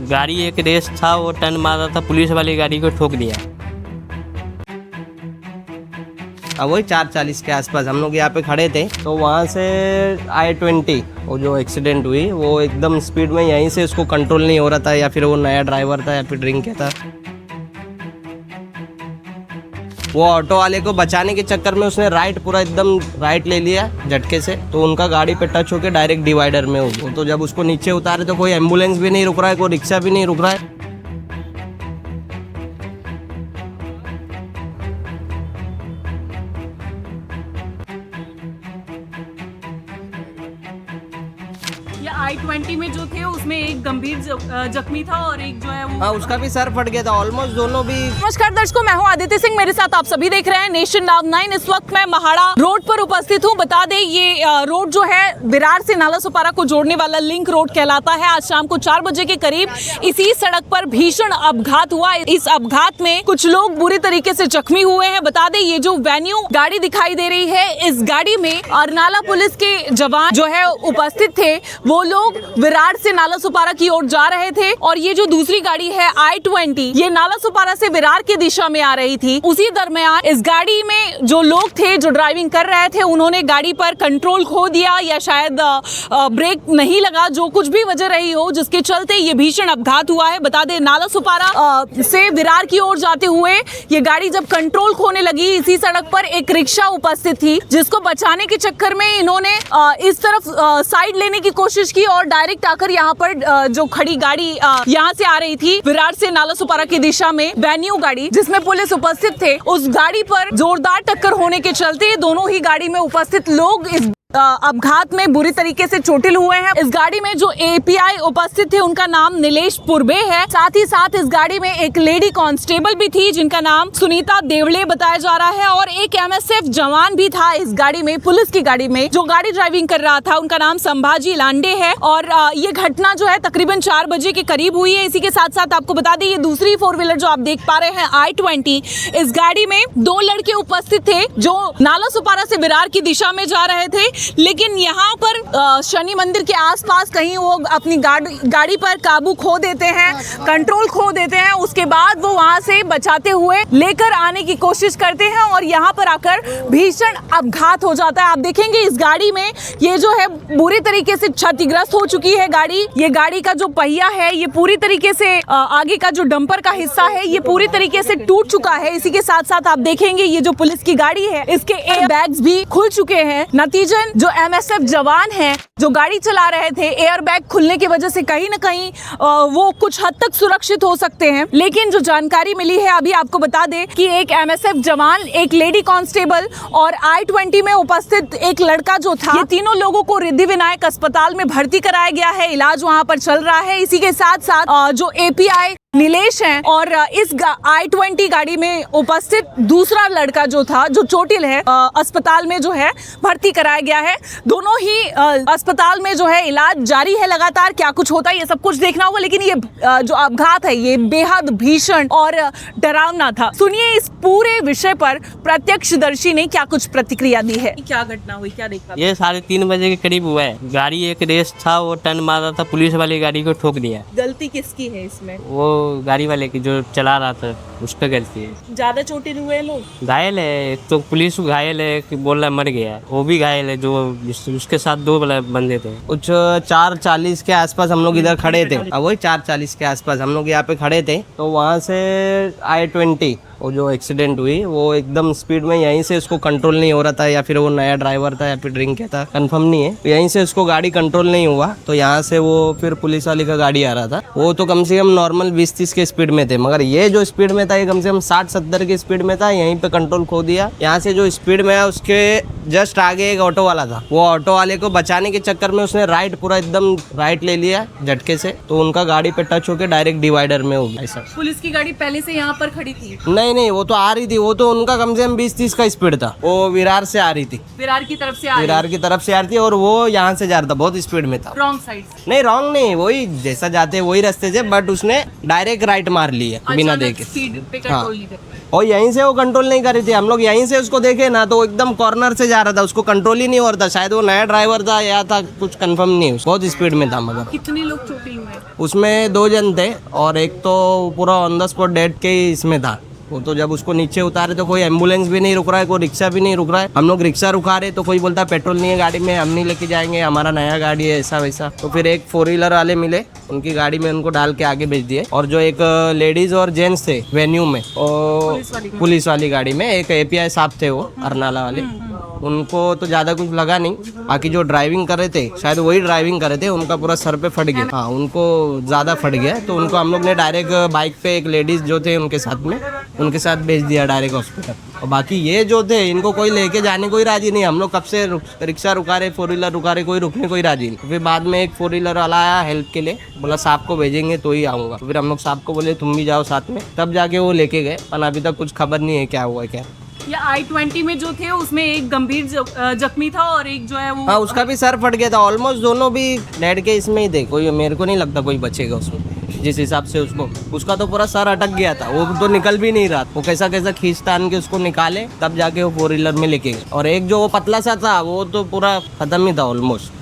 गाड़ी एक रेस था, वो टर्न मार रहा था, पुलिस वाली गाड़ी को ठोक दिया। अब वही 4:40 के आसपास हम लोग यहाँ पे खड़े थे, तो वहाँ से I-20 वो जो एक्सीडेंट हुई वो एकदम स्पीड में यहीं से उसको कंट्रोल नहीं हो रहा था, या फिर वो नया ड्राइवर था या फिर ड्रिंक किया था। वो ऑटो वाले को बचाने के चक्कर में उसने पूरा एकदम राइट ले लिया झटके से, तो उनका गाड़ी पे टच होके डायरेक्ट डिवाइडर में हो गया। तो जब उसको नीचे उतारे तो कोई एम्बुलेंस भी नहीं रुक रहा है, कोई रिक्शा भी नहीं रुक रहा है। I-20 में जो थे उसमें एक गंभीर जख्मी था और एक जो है वो हाँ, उसका भी सर फट गया था, ऑलमोस्ट दोनों भी। नमस्कार दर्शकों, मैं हूं आदित्य सिंह, मेरे साथ आप सभी देख रहे हैं नेशन नाउ 9। इस वक्त मैं महाड़ा रोड पर उपस्थित हूं। बता दें ये रोड जो है विरार से नालासोपारा को जोड़ने वाला लिंक रोड कहलाता है। आज शाम को 4 बजे के करीब इसी सड़क पर भीषण अपघात हुआ। इस अपघात में कुछ लोग बुरी तरीके से जख्मी हुए हैं। बता दें ये जो वेन्यू गाड़ी दिखाई दे रही है, इस गाड़ी में अरनाला पुलिस के जवान जो है उपस्थित थे। वो लोग विरार से नालासोपारा की ओर जा रहे थे और ये जो दूसरी गाड़ी है I-20, ये नालासोपारा से विरार की दिशा में आ रही थी। उसी दरमियान इस गाड़ी में जो लोग थे जो ड्राइविंग कर रहे थे, उन्होंने गाड़ी पर कंट्रोल खो दिया या शायद ब्रेक नहीं लगा, जो कुछ भी वजह रही हो, जिसके चलते ये भीषण अपघात हुआ है। बता दें नालासोपारा से विरार की ओर जाते हुए ये गाड़ी जब कंट्रोल खोने लगी, इसी सड़क पर एक रिक्शा उपस्थित थी, जिसको बचाने के चक्कर में इन्होंने इस तरफ साइड लेने की कोशिश की और डायरेक्ट आकर यहाँ पर जो खड़ी गाड़ी यहाँ से आ रही थी विरार से नालासोपारा की दिशा में, वेन्यू गाड़ी जिसमें पुलिस उपस्थित थे, उस गाड़ी पर जोरदार टक्कर होने के चलते दोनों ही गाड़ी में उपस्थित लोग इस अपघात में बुरी तरीके से चोटिल हुए हैं। इस गाड़ी में जो API उपस्थित थे उनका नाम नीलेश पुरबे है। साथ ही साथ इस गाड़ी में एक लेडी कांस्टेबल भी थी जिनका नाम सुनीता देवले बताया जा रहा है और एक MSF जवान भी था इस गाड़ी में। पुलिस की गाड़ी में जो गाड़ी ड्राइविंग कर रहा था उनका नाम संभाजी लांडे है और ये घटना जो है तकरीबन 4 बजे के करीब हुई है। इसी के साथ साथ आपको बता दें ये दूसरी 4 व्हीलर जो आप देख पा रहे हैं I-20, इस गाड़ी में 2 लड़के उपस्थित थे जो नालासोपारा से विरार की दिशा में जा रहे थे, लेकिन यहाँ पर शनि मंदिर के आसपास कहीं वो अपनी गाड़ी पर काबू खो देते हैं, कंट्रोल खो देते हैं। उसके बाद वो वहाँ से बचाते हुए लेकर आने की कोशिश करते हैं और यहाँ पर आकर भीषण अपघात हो जाता है। आप देखेंगे इस गाड़ी में ये जो है बुरी तरीके से क्षतिग्रस्त हो चुकी है गाड़ी। ये गाड़ी का जो पहिया है ये पूरी तरीके से आगे का जो डंपर का हिस्सा है ये पूरी तरीके से टूट चुका है। इसी के साथ साथ आप देखेंगे ये जो पुलिस की गाड़ी है इसके एयर बैग्स भी खुल चुके हैं। नतीजन जो MSF जवान हैं जो गाड़ी चला रहे थे, एयर बैग खुलने की वजह से कहीं ना कहीं वो कुछ हद तक सुरक्षित हो सकते हैं। लेकिन जो जानकारी मिली है अभी आपको बता दें कि एक MSF जवान, एक लेडी कांस्टेबल और I-20 में उपस्थित एक लड़का जो था, ये तीनों लोगों को रिद्धि विनायक अस्पताल में भर्ती कराया गया है। इलाज वहां पर चल रहा है। इसी के साथ साथ जो API नीलेश हैं और इस I-20 गाड़ी में उपस्थित दूसरा लड़का जो था जो चोटिल है, अस्पताल में जो है भर्ती कराया गया है। दोनों ही अस्पताल में जो है इलाज जारी है लगातार। क्या कुछ होता है ये सब कुछ देखना होगा, लेकिन ये जो अपघात है ये बेहद भीषण और डरावना था। सुनिए इस पूरे विषय पर प्रत्यक्षदर्शी ने क्या कुछ प्रतिक्रिया दी है। क्या घटना हुई, क्या देखा? ये 3:30 बजे के करीब हुआ है। गाड़ी एक रेस था, वो टर्न मार रहा था, पुलिस वाली गाड़ी को ठोक दिया। गलती किसकी है इसमें? वो गाड़ी वाले की जो चला रहा था उस पर गलती है। ज्यादा चोटिल हुए लोग? घायल है, तो पुलिस घायल है कि बोल रहा मर गया, वो भी घायल है जो उसके साथ 2 बंदे थे। कुछ 4:40 के आसपास हम लोग इधर खड़े थे। अब वही 4:40 के आसपास हम लोग यहाँ पे खड़े थे, तो वहाँ से I-20 वो जो एक्सीडेंट हुई वो एकदम स्पीड में यहीं से उसको कंट्रोल नहीं हो रहा था, या फिर वो नया ड्राइवर था या फिर ड्रिंक किया था, कंफर्म नहीं है। यहीं से उसको गाड़ी कंट्रोल नहीं हुआ, तो यहाँ से वो फिर पुलिस वाले का गाड़ी आ रहा था। वो तो कम से कम नॉर्मल 20-30 के स्पीड में थे, मगर ये जो स्पीड में था ये कम से कम 60-70 की स्पीड में था। यहीं पे कंट्रोल खो दिया। यहाँ से जो स्पीड में है उसके जस्ट आगे एक ऑटो वाला था, वो ऑटो वाले को बचाने के चक्कर में उसने पूरा एकदम राइट ले लिया झटके से, तो उनका गाड़ी पे टच होके डायरेक्ट डिवाइडर में हो गया। ऐसा पुलिस की गाड़ी पहले से यहाँ पर खड़ी थी? नहीं, नहीं, वो तो आ रही थी, वो तो उनका कम से कम 20-30 का स्पीड था, वो विरार से आ रही थी, विरार की तरफ से आ विरार की तरफ से आ रही थी और वो यहाँ से जा रहा था, बहुत स्पीड में था। रॉन्ग साइड से। नहीं रॉन्ग नहीं, वही जैसा जाते वही रास्ते से, बट उसने डायरेक्ट राइट मार ली है बिना देखे। स्पीड पे हाँ। कंट्रोल नहीं कर पाए। और यहीं से वो कंट्रोल नहीं कर रही थी, हम लोग यहीं से उसको देखे ना तो एकदम कॉर्नर से जा रहा था, उसको कंट्रोल ही नहीं हो रहा था, शायद वो नया ड्राइवर था या था कुछ कंफर्म नहीं, बहुत स्पीड में था। मगर कितने लोग चोटिल हुए? उसमें 2 जन थे और एक तो पूरा ऑन द स्पॉट डेड के ही इसमें था। वो तो जब उसको नीचे उतारे तो कोई एम्बुलेंस भी नहीं रुक रहा है, कोई रिक्शा भी नहीं रुक रहा है। हम लोग रिक्शा रुका रहे तो कोई बोलता पेट्रोल नहीं है गाड़ी में, हम नहीं लेके जाएंगे, हमारा नया गाड़ी है, ऐसा वैसा। तो फिर एक 4 व्हीलर वाले मिले, उनकी गाड़ी में उनको डाल के आगे भेज दिए। और जो एक लेडीज और जेंट्स थे वेन्यू में, और पुलिस वाली गाड़ी में एक API साहब थे, वो अरनाला वाले, उनको तो ज्यादा कुछ लगा नहीं। बाकी जो ड्राइविंग कर रहे थे, शायद वही ड्राइविंग कर रहे थे, उनका पूरा सर पे फट गया। हाँ, उनको ज्यादा फट गया, तो उनको हम लोग ने डायरेक्ट बाइक पे एक लेडीज जो थे उनके साथ में, उनके साथ भेज दिया डायरेक्ट हॉस्पिटल। और बाकी ये जो थे इनको कोई लेके जाने कोई राजी नहीं। हम लोग कब से रिक्शा रुका रहे, 4 व्हीलर रुका रहे, कोई रुकने कोई राजी नहीं। फिर बाद में एक 4 व्हीलर वाला आया हेल्प के लिए, बोला साहब को भेजेंगे तो ही आऊँगा। फिर हम लोग साहब को बोले तुम भी जाओ साथ में, तब जाके वो लेके गए। पर अभी तक कुछ खबर नहीं है क्या हुआ क्या। या I-20 में जो थे उसमें एक गंभीर जख्मी था और एक जो है वो, हाँ, उसका भी सर फट गया था। ऑलमोस्ट दोनों भी डेड के इसमें ही थे, कोई मेरे को नहीं लगता कोई बचेगा उसमें, जिस हिसाब से उसका तो पूरा सर अटक गया था, वो तो निकल भी नहीं रहा। वो कैसा कैसा खींच तान के उसको निकाले, तब जाके वो 4 व्हीलर में लेके गए। और एक जो वो पतला सा था वो तो पूरा खत्म ही था ऑलमोस्ट।